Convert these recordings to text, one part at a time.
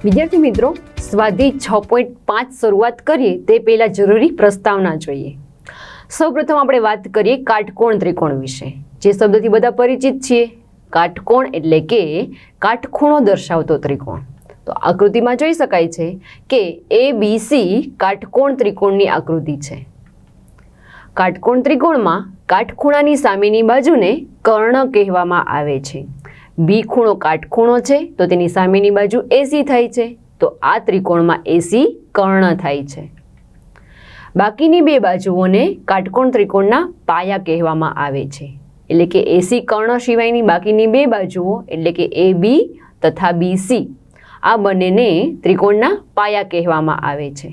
વિદ્યાર્થી મિત્રો, સ્વાધ્યાય 6.5 શરૂઆત કરીએ તે પહેલા જરૂરી પ્રસ્તાવના જોઈએ. સૌપ્રથમ આપણે વાત કરીએ કાટકોણ ત્રિકોણ વિશે, જે શબ્દથી બધા પરિચિત છીએ. કાટકોણ એટલે કે કાટખૂણો દર્શાવતો ત્રિકોણ. તો આકૃતિમાં જોઈ શકાય છે કે ABC કાટકોણ ત્રિકોણની આકૃતિ છે. કાટકોણ ત્રિકોણમાં કાટખૂણાની સામેની બાજુને કર્ણ કહેવામાં આવે છે. બી ખૂણો કાટખૂણો છે તો તેની સામેની બાજુ AC થાય છે. તો આ ત્રિકોણમાં AC કર્ણ થાય છે. બાકીની બે બાજુઓને કાટકોણ ત્રિકોણના પાયા કહેવામાં આવે છે. એટલે કે AC કર્ણ સિવાયની બાકીની બે બાજુઓ એટલે કે AB તથા BC આ બંનેને ત્રિકોણના પાયા કહેવામાં આવે છે.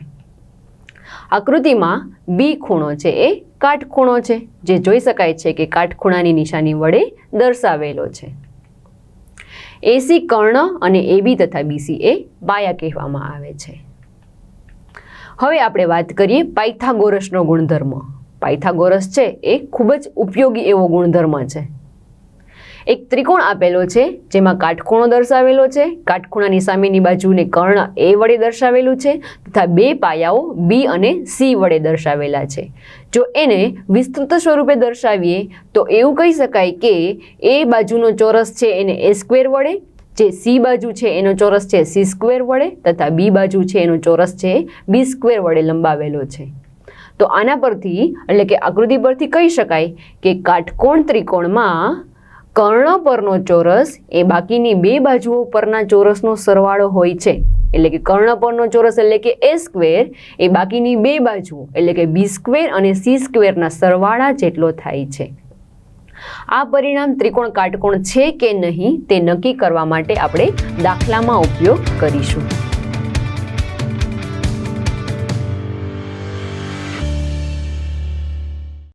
આકૃતિમાં બી ખૂણો છે એ કાટખૂણો છે, જે જોઈ શકાય છે કે કાટખૂણાની નિશાની વડે દર્શાવેલો છે. AC કર્ણ અને AB તથા BC એ પાયા કહેવામાં આવે છે. હવે આપણે વાત કરીએ પાયથાગોરસનો ગુણધર્મ. પાયથાગોરસ છે એ ખૂબ જ ઉપયોગી એવો ગુણધર્મ છે. એક ત્રિકોણ આપેલો છે જેમાં કાટખૂણો દર્શાવેલો છે, કાટખૂણાની સામેની બાજુને કર્ણ A વડે દર્શાવેલું છે તથા બે પાયાઓ B અને C વડે દર્શાવેલા છે. જો એને વિસ્તૃત સ્વરૂપે દર્શાવીએ તો એવું કહી શકાય કે A બાજુનો ચોરસ છે એને A² વડે, જે C બાજુ છે એનો ચોરસ છે C² વડે તથા B બાજુ છે એનો ચોરસ છે B² વડે લંબાવેલો છે. તો આના પરથી એટલે કે આકૃતિ પરથી કહી શકાય કે કાટકોણ ત્રિકોણમાં કર્ણ પરનો ચોરસ એ બાકીની બે બાજુઓ પરના ચોરસનો સરવાળો હોય છે. એટલે કે કર્ણ પરનો ચોરસ એટલે કે A² એ બાકીની બે બાજુઓ એટલે કે B² અને C² ના સરવાળા જેટલો થાય છે. આ પરિણામ ત્રિકોણ કાટકોણ છે કે નહીં તે નક્કી કરવા માટે આપણે દાખલામાં ઉપયોગ કરીશું.